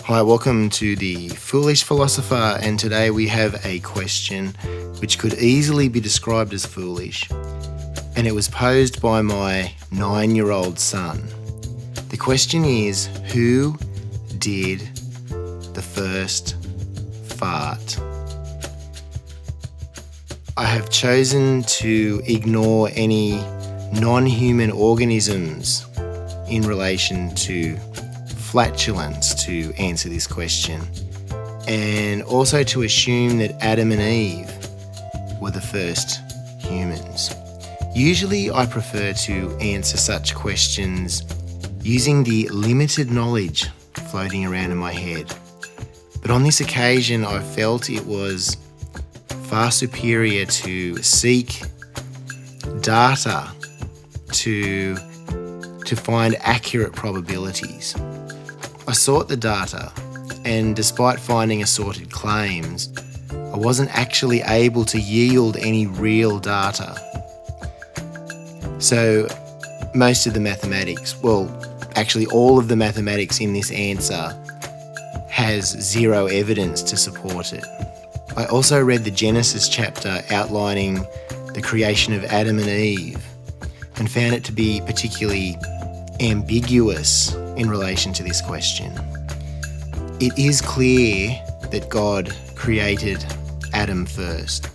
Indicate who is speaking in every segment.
Speaker 1: Hi, welcome to the Foolish Philosopher, and today we have a question which could easily be described as foolish, and it was posed by my 9-year-old son. The question is, who did the first fart? I have chosen to ignore any non-human organisms in relation to flatulence to answer this question, and also to assume that Adam and Eve were the first humans. Usually I prefer to answer such questions using the limited knowledge floating around in my head, but on this occasion I felt it was far superior to seek data to find accurate probabilities. I sought the data, and despite finding assorted claims, I wasn't actually able to yield any real data. So most of the mathematics, actually all of the mathematics in this answer has zero evidence to support it. I also read the Genesis chapter outlining the creation of Adam and Eve and found it to be particularly ambiguous in relation to this question. It is clear that God created Adam first,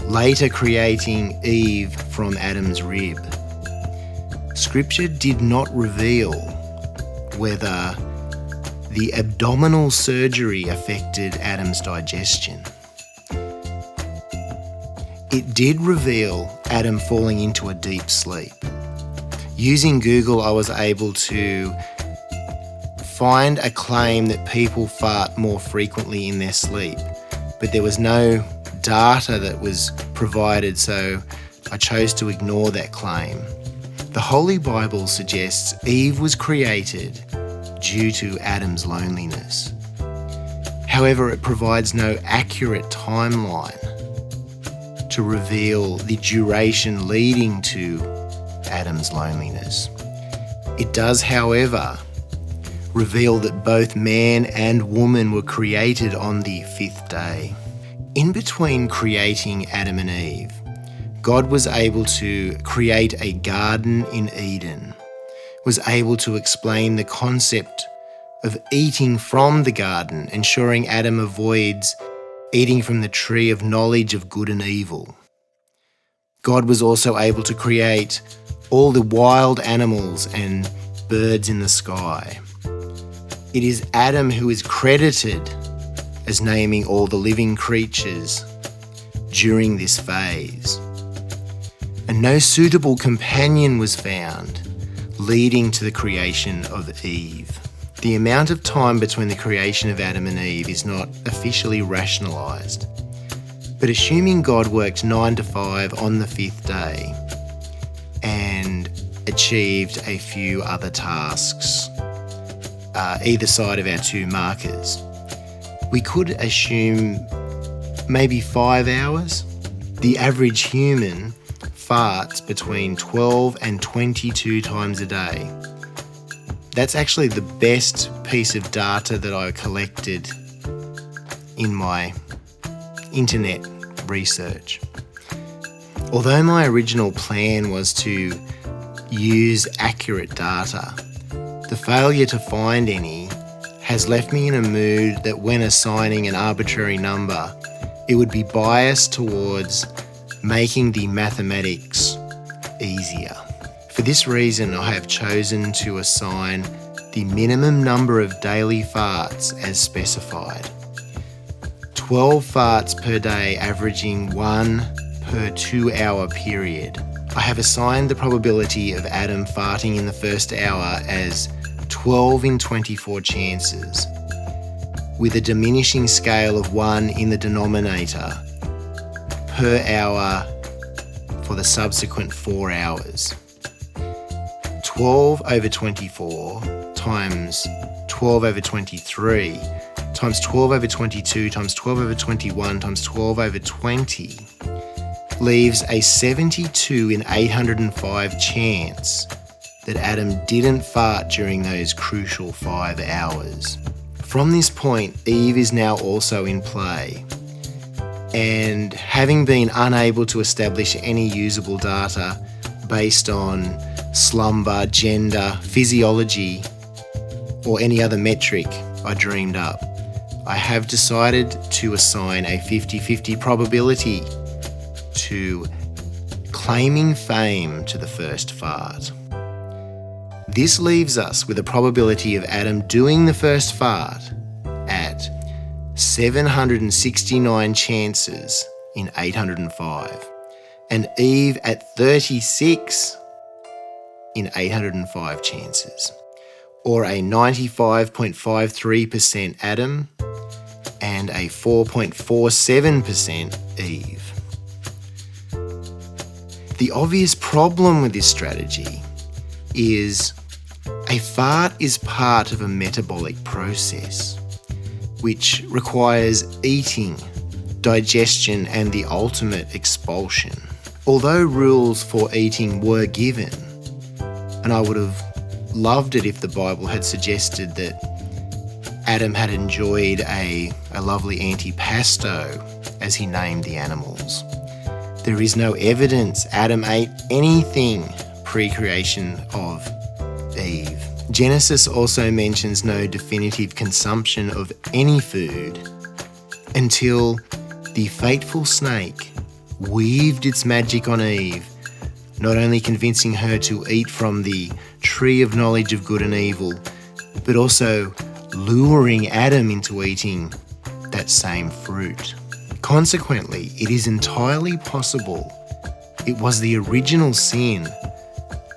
Speaker 1: later creating Eve from Adam's rib. Scripture did not reveal whether the abdominal surgery affected Adam's digestion. It did reveal Adam falling into a deep sleep. Using Google, I was able to find a claim that people fart more frequently in their sleep, but there was no data that was provided, so I chose to ignore that claim. The Holy Bible suggests Eve was created due to Adam's loneliness. However, it provides no accurate timeline to reveal the duration leading to Adam's loneliness. It does, however, reveal that both man and woman were created on the 5th day. In between creating Adam and Eve, God was able to create a garden in Eden, was able to explain the concept of eating from the garden, ensuring Adam avoids eating from the tree of knowledge of good and evil. God was also able to create all the wild animals and birds in the sky. It is Adam who is credited as naming all the living creatures during this phase. And no suitable companion was found, leading to the creation of Eve. The amount of time between the creation of Adam and Eve is not officially rationalised, but assuming God worked 9 to 5 on the 5th day and achieved a few other tasks either side of our 2 markers, we could assume maybe 5 hours. The average human farts between 12 and 22 times a day. That's actually the best piece of data that I collected in my internet research. Although my original plan was to use accurate data, the failure to find any has left me in a mood that when assigning an arbitrary number, it would be biased towards making the mathematics easier. For this reason, I have chosen to assign the minimum number of daily farts as specified. 12 farts per day, averaging 1 per 2-hour period. I have assigned the probability of Adam farting in the first hour as 12 in 24 chances, with a diminishing scale of 1 in the denominator per hour for the subsequent 4 hours. 12 over 24 times 12 over 23 times 12 over 22 times 12 over 21 times 12 over 20 leaves a 72 in 805 chance that Adam didn't fart during those crucial 5 hours. From this point, Eve is now also in play. And having been unable to establish any usable data based on slumber, gender, physiology, or any other metric I dreamed up, I have decided to assign a 50-50 probability to claiming fame to the first fart. This leaves us with a probability of Adam doing the first fart at 769 chances in 805, and Eve at 36 in 805 chances, or a 95.53% Adam and a 4.47% Eve. The obvious problem with this strategy is a fart is part of a metabolic process which requires eating, digestion, and the ultimate expulsion. Although rules for eating were given, and I would have loved it if the Bible had suggested that Adam had enjoyed a lovely antipasto as he named the animals, there is no evidence Adam ate anything pre-creation of Eve. Genesis also mentions no definitive consumption of any food until the fateful snake weaved its magic on Eve, not only convincing her to eat from the tree of knowledge of good and evil, but also luring Adam into eating that same fruit. Consequently, it is entirely possible it was the original sin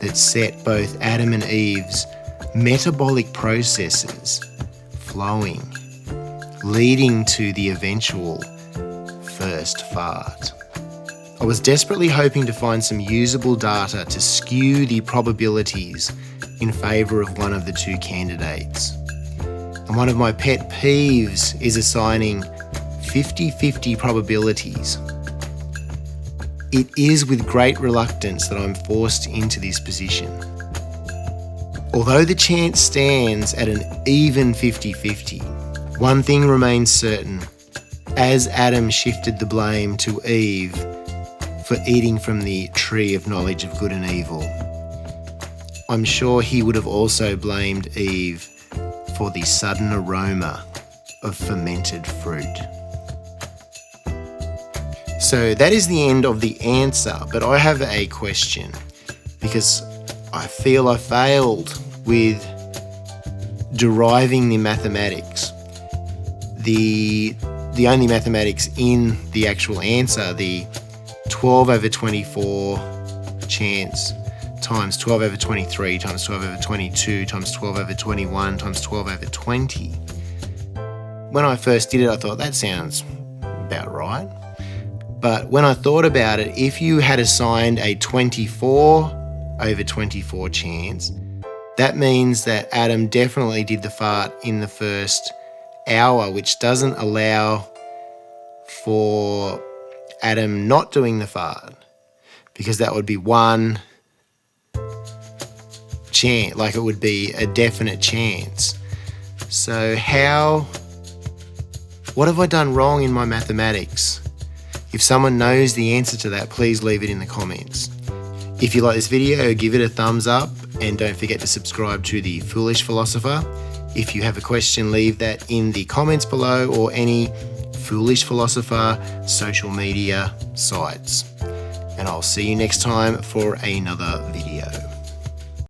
Speaker 1: that set both Adam and Eve's metabolic processes flowing, leading to the eventual first fart. I was desperately hoping to find some usable data to skew the probabilities in favour of one of the two candidates. And one of my pet peeves is assigning 50-50 probabilities. It is with great reluctance that I'm forced into this position. Although the chance stands at an even 50-50, one thing remains certain. As Adam shifted the blame to Eve for eating from the tree of knowledge of good and evil, I'm sure he would have also blamed Eve for the sudden aroma of fermented fruit. So that is the end of the answer, but I have a question because I feel I failed with deriving the mathematics. The only mathematics in the actual answer, the 12/24 chance times 12/23 times 12/22 times 12/21 times 12/20. When I first did it, I thought that sounds about right. But when I thought about it, if you had assigned a 24/24 chance, that means that Adam definitely did the fart in the first hour, which doesn't allow for Adam not doing the fart, because that would be one chance, like it would be a definite chance. So what have I done wrong in my mathematics? If someone knows the answer to that, please leave it in the comments. If you like this video, give it a thumbs up and don't forget to subscribe to the Foolish Philosopher. If you have a question, leave that in the comments below or any Foolish Philosopher social media sites. And I'll see you next time for another video.